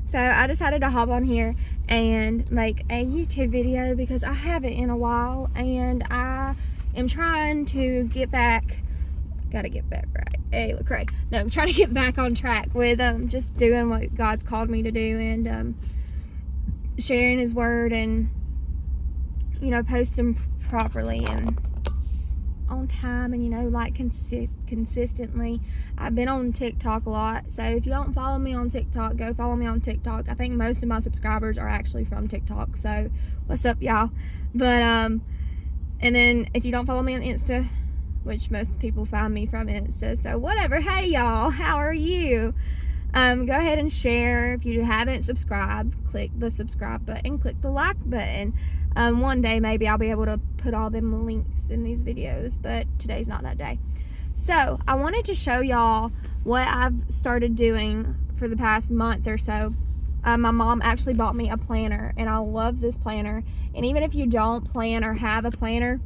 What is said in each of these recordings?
So I decided to hop on here and make a YouTube video because I haven't in a while, and I am trying to get back. Gotta get back right. Hey, look right. No, I'm trying to get back on track with just doing what God's called me to do, and sharing His word, and posting properly and on time, and like consistently. I've been on TikTok a lot, so if you don't follow me on TikTok, go follow me on TikTok. I think most of my subscribers are actually from TikTok, so what's up, y'all? But and then if you don't follow me on Insta, which most people find me from Insta, so whatever. Hey y'all, how are you? Go ahead and share. If you haven't subscribed, click the subscribe button, click the like button. One day maybe I'll be able to put all them links in these videos, but today's not that day. So I wanted to show y'all what I've started doing for the past month or so. My mom actually bought me a planner, and I love this planner. And even if you don't plan or have a planner,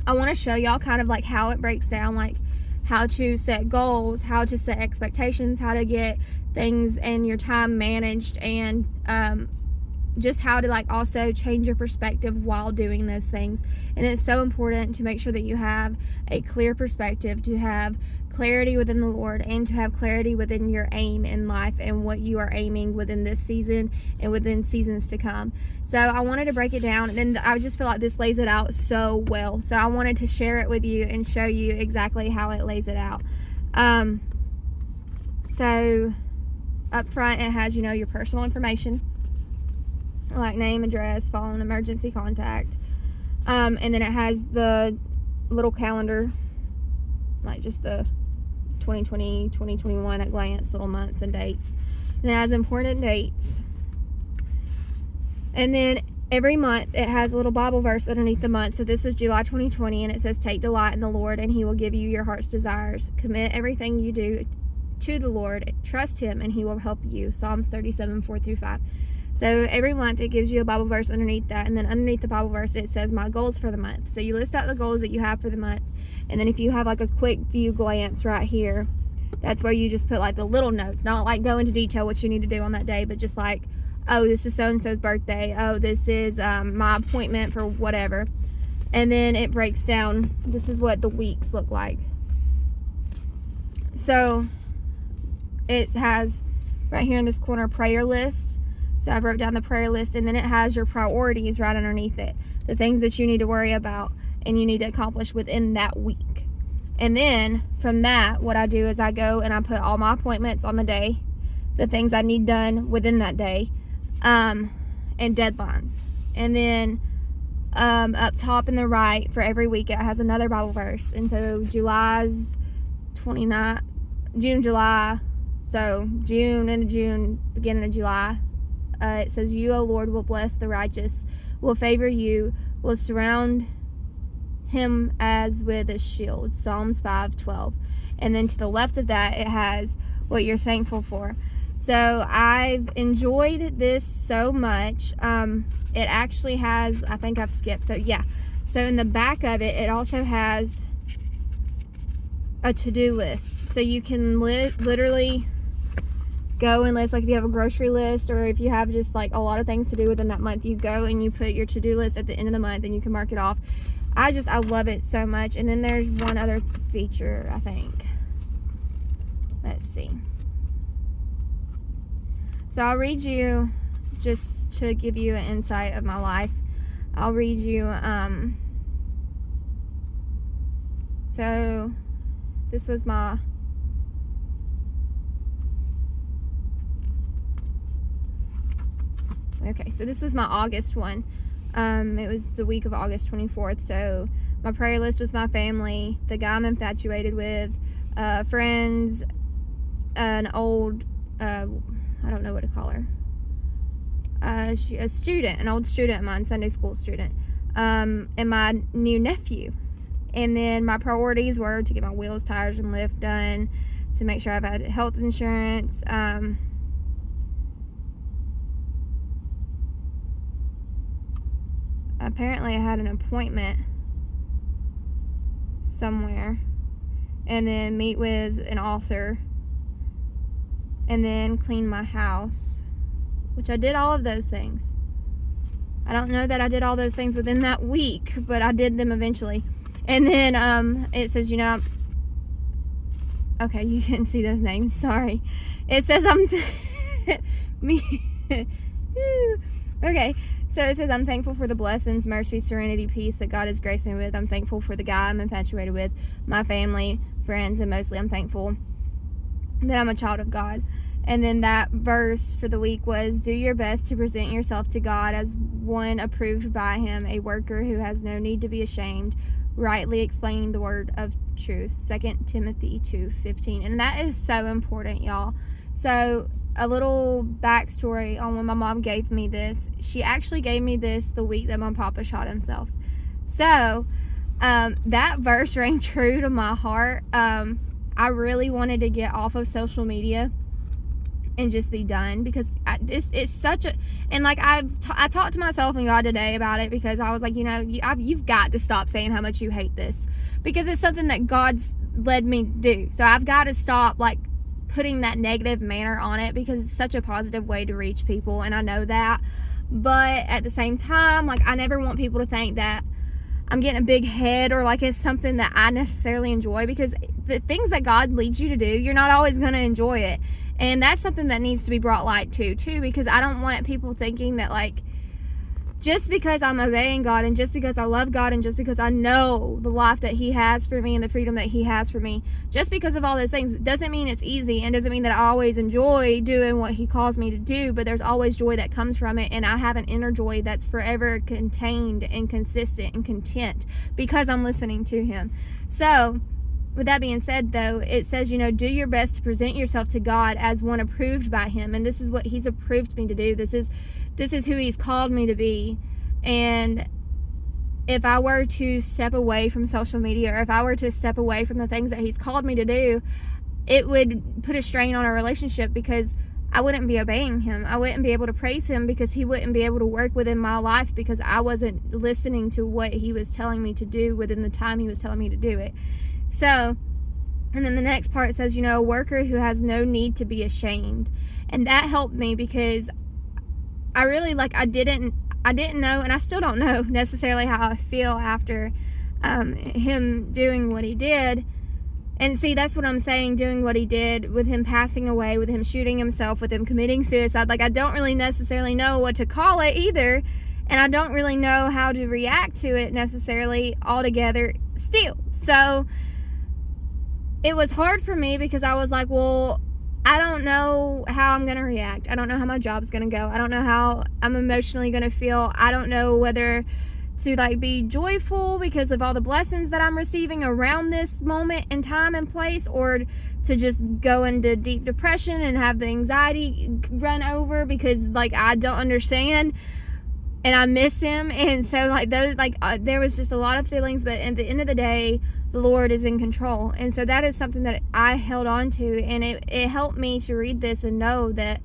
I want to show y'all kind of like how it breaks down, like how to set goals, how to set expectations, how to get things and your time managed, and just how to like also change your perspective while doing those things. And it's so important to make sure that you have a clear perspective, to have clarity within the Lord, and to have clarity within your aim in life and what you are aiming within this season and within seasons to come. So I wanted to break it down, and I just feel like this lays it out so well. So I wanted to share it with you and show you exactly how it lays it out. So up front it has, your personal information, like name, address, phone, emergency contact, and then it has the little calendar, like just the 2020, 2021 at glance, little months and dates. And it has important dates, and then every month it has a little Bible verse underneath the month. So this was July 2020, and it says, "Take delight in the Lord, and He will give you your heart's desires. Commit everything you do to the Lord, trust Him, and He will help you." Psalms 37, 4-5. So every month it gives you a Bible verse underneath that, and then underneath the Bible verse it says my goals for the month. So you list out the goals that you have for the month, and then if you have like a quick view glance right here, that's where you just put like the little notes, not like go into detail what you need to do on that day, but just like, oh, this is so-and-so's birthday, oh, this is my appointment for whatever. And then it breaks down, this is what the weeks look like. So it has right here in this corner prayer list. So I wrote down the prayer list, and then it has your priorities right underneath it. The things that you need to worry about and you need to accomplish within that week. And then from that, what I do is I go and I put all my appointments on the day, the things I need done within that day, and deadlines. And then up top in the right for every week, it has another Bible verse. And so July's 29, June, July, so June into June, beginning of July, it says, "You, O Lord, will bless the righteous, will favor you, will surround him as with a shield." Psalms 5:12. And then to the left of that, it has what you're thankful for. So I've enjoyed this so much. It actually has, I think I've skipped. So yeah. So in the back of it, it also has a to-do list. So you can literally go and list, like if you have a grocery list, or if you have just like a lot of things to do within that month, you go and you put your to-do list at the end of the month and you can mark it off. I love it so much. And then there's one other feature, I think. Let's see. So I'll read you, just to give you an insight of my life. I'll read you, so this was my, okay, so this was my August one. It was the week of August 24th. So my prayer list was my family, the guy I'm infatuated with, friends, an old, I don't know what to call her, a student, an old student of mine, Sunday school student, and my new nephew. And then my priorities were to get my wheels, tires, and lift done, to make sure I've had health insurance, apparently I had an appointment somewhere, and then meet with an author, and then clean my house, which I did all of those things. I don't know that I did all those things within that week, but I did them eventually. And then it says, okay, you can see those names, sorry. It says okay, so it says I'm thankful for the blessings, mercy, serenity, peace that God has graced me with. I'm thankful for the guy I'm infatuated with, my family, friends, and mostly I'm thankful that I'm a child of God. And then that verse for the week was, do your best to present yourself to God as one approved by him, a worker who has no need to be ashamed, rightly explaining the word of truth. 2 Timothy 2:15. And that is so important, y'all. So a little backstory on when my mom gave me this. She actually gave me this the week that my papa shot himself. So that verse rang true to my heart. I really wanted to get off of social media and just be done, because it's such a, and like I talked to myself and God today about it, because I was like, you've got to stop saying how much you hate this, because it's something that God's led me to do. So I've got to stop like putting that negative manner on it, because it's such a positive way to reach people, and I know that. But at the same time, like, I never want people to think that I'm getting a big head, or like it's something that I necessarily enjoy, because the things that God leads you to do, you're not always going to enjoy it. And that's something that needs to be brought light to too, because I don't want people thinking that, like, just because I'm obeying God, and just because I love God, and just because I know the life that he has for me and the freedom that he has for me, just because of all those things, doesn't mean it's easy, and doesn't mean that I always enjoy doing what he calls me to do. But there's always joy that comes from it, and I have an inner joy that's forever contained and consistent and content, because I'm listening to him. So with that being said, though, it says, do your best to present yourself to God as one approved by him. And this is what he's approved me to do. This is who he's called me to be. And if I were to step away from social media, or if I were to step away from the things that he's called me to do, it would put a strain on our relationship, because I wouldn't be obeying him. I wouldn't be able to praise him, because he wouldn't be able to work within my life, because I wasn't listening to what he was telling me to do within the time he was telling me to do it. So, and then the next part says, a worker who has no need to be ashamed. And that helped me, because I really, I didn't know, and I still don't know necessarily how I feel after him doing what he did. And see, that's what I'm saying, doing what he did, with him passing away, with him shooting himself, with him committing suicide. Like, I don't really necessarily know what to call it either, and I don't really know how to react to it necessarily altogether still. So it was hard for me, because I was like, well, I don't know how I'm going to react. I don't know how my job's going to go. I don't know how I'm emotionally going to feel. I don't know whether to be joyful because of all the blessings that I'm receiving around this moment in time and place, or to just go into deep depression and have the anxiety run over because I don't understand and I miss him. And so those there was just a lot of feelings, but at the end of the day, the Lord is in control. And so that is something that I held on to, and it helped me to read this and know that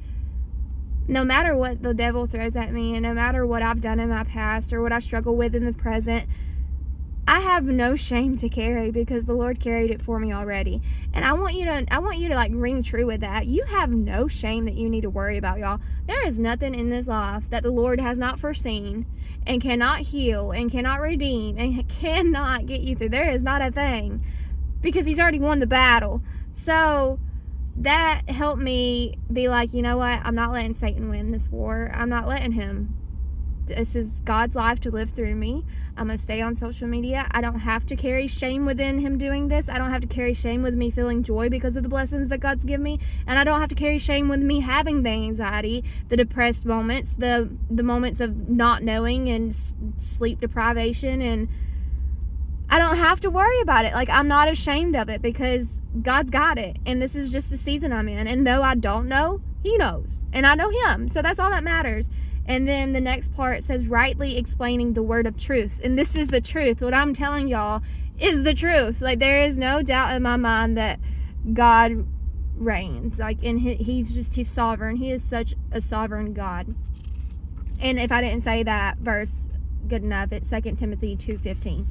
no matter what the devil throws at me, and no matter what I've done in my past or what I struggle with in the present, I have no shame to carry, because the Lord carried it for me already. And I want you to ring true with that. You have no shame that you need to worry about, y'all. There is nothing in this life that the Lord has not foreseen and cannot heal and cannot redeem and cannot get you through. There is not a thing, because he's already won the battle. So that helped me be like, you know what? I'm not letting Satan win this war. I'm not letting him. This is God's life to live through me. I'm going to stay on social media. I don't have to carry shame within him doing this. I don't have to carry shame with me feeling joy because of the blessings that God's given me. And I don't have to carry shame with me having the anxiety, the depressed moments, the moments of not knowing and sleep deprivation. And I don't have to worry about it. I'm not ashamed of it, because God's got it. And this is just a season I'm in. And though I don't know, he knows. And I know him. So that's all that matters. And then the next part says, rightly explaining the word of truth. And this is the truth. What I'm telling y'all is the truth. There is no doubt in my mind that God reigns. And he's sovereign. He is such a sovereign God. And if I didn't say that verse good enough, it's 2 Timothy 2:15.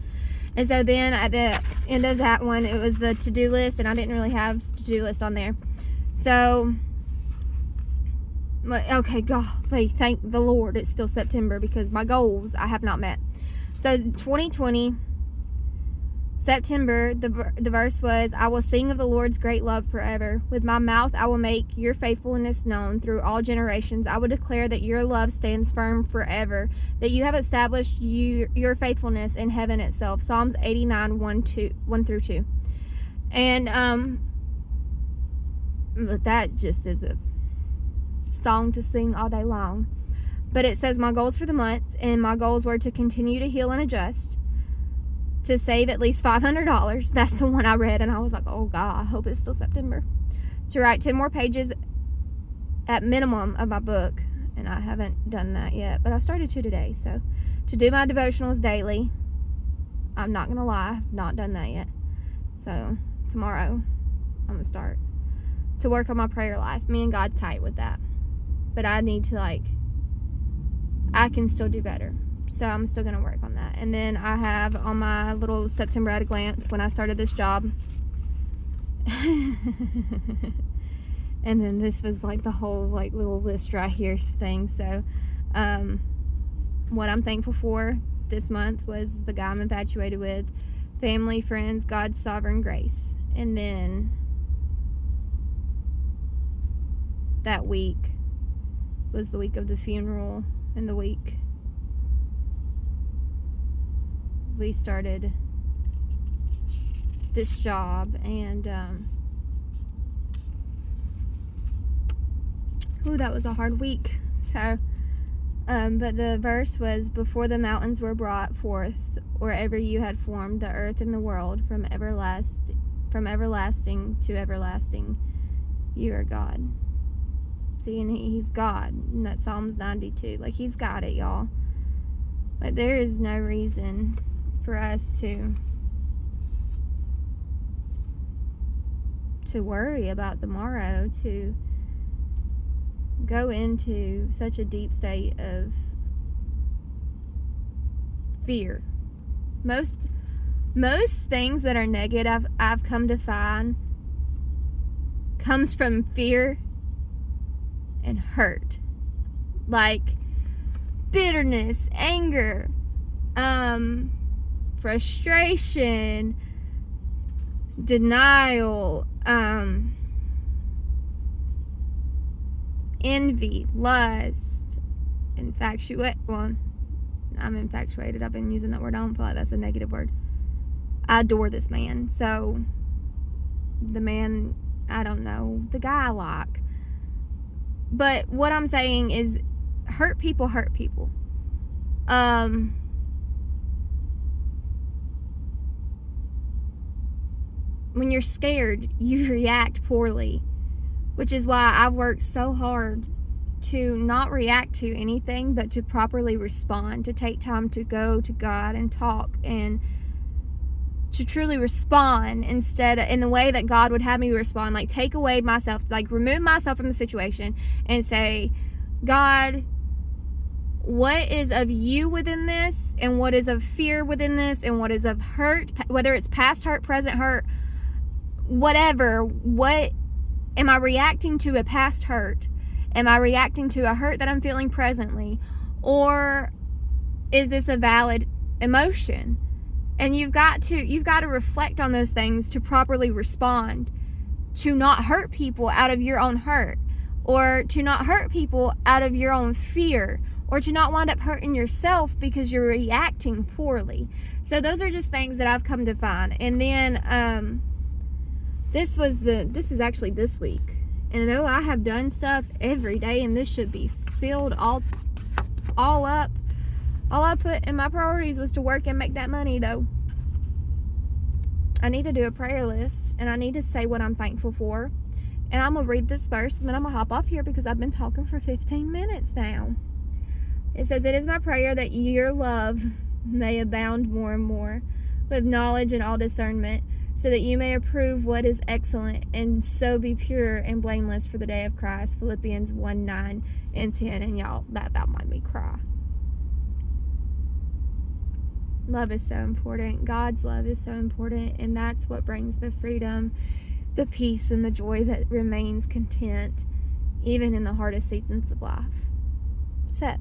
And so then at the end of that one, it was the to-do list, and I didn't really have to-do list on there. So Okay, golly, thank the Lord it's still September, because my goals I have not met. So 2020 September, the verse was, I will sing of the Lord's great love forever. With my mouth I will make your faithfulness known through all generations. I will declare that your love stands firm forever, that you have established your faithfulness in heaven itself. Psalms 89, 1 through 2. And that just is a song to sing all day long. But it says my goals for the month, and my goals were to continue to heal and adjust, to save at least $500. That's the one I read, and I was like, oh God, I hope it's still September. To write 10 more pages at minimum of my book, and I haven't done that yet, but I started to today. So to do my devotionals daily. I'm not gonna lie, I've not done that yet. So tomorrow I'm gonna start to work on my prayer life. Me and God tight with that, but I need to, I can still do better. So I'm still going to work on that. And then I have on my little September at a glance when I started this job. And then this was the whole little list right here thing. So what I'm thankful for this month was the guy I'm infatuated with, family, friends, God's sovereign grace. And then that week was the week of the funeral, and the week we started this job. And that was a hard week. So but the verse was, before the mountains were brought forth, or ever you had formed the earth and the world, from everlasting to everlasting, you are God. See, and he's God. And that's Psalms 92. He's got it, y'all. There is no reason for us to worry about tomorrow, to go into such a deep state of fear. Most things that are negative, I've come to find, comes from fear and hurt. Bitterness, anger, frustration, denial, envy, lust, I'm infatuated. I've been using that word. I don't feel like that's a negative word. I adore this man. So the man, I don't know, the guy I like. But what I'm saying is, hurt people hurt people. When you're scared, you react poorly, which is why I've worked so hard to not react to anything, but to properly respond, to take time to go to God and talk, and to truly respond instead in the way that God would have me respond. Take away myself, remove myself from the situation and say, God, what is of you within this, and what is of fear within this, and what is of hurt, whether it's past hurt, present hurt, whatever. What am I reacting to? A past hurt? Am I reacting to a hurt that I'm feeling presently? Or is this a valid emotion? And you've got to reflect on those things to properly respond, to not hurt people out of your own hurt, or to not hurt people out of your own fear, or to not wind up hurting yourself because you're reacting poorly. So those are just things that I've come to find. And then this is actually this week. And though I have done stuff every day, and this should be filled all up, all I put in my priorities was to work and make that money, though. I need to do a prayer list, and I need to say what I'm thankful for. And I'm going to read this verse, and then I'm going to hop off here because I've been talking for 15 minutes now. It says, "It is my prayer that your love may abound more and more with knowledge and all discernment, so that you may approve what is excellent, and so be pure and blameless for the day of Christ." Philippians 1:9 and 10. And y'all, that made me cry. Love is so important. God's love is so important, and that's what brings the freedom, the peace, and the joy that remains content even in the hardest seasons of life. So,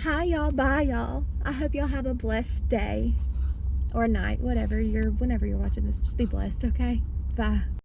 hi y'all, bye y'all. I hope y'all have a blessed day or night, whenever you're watching this. Just be blessed, okay? Bye.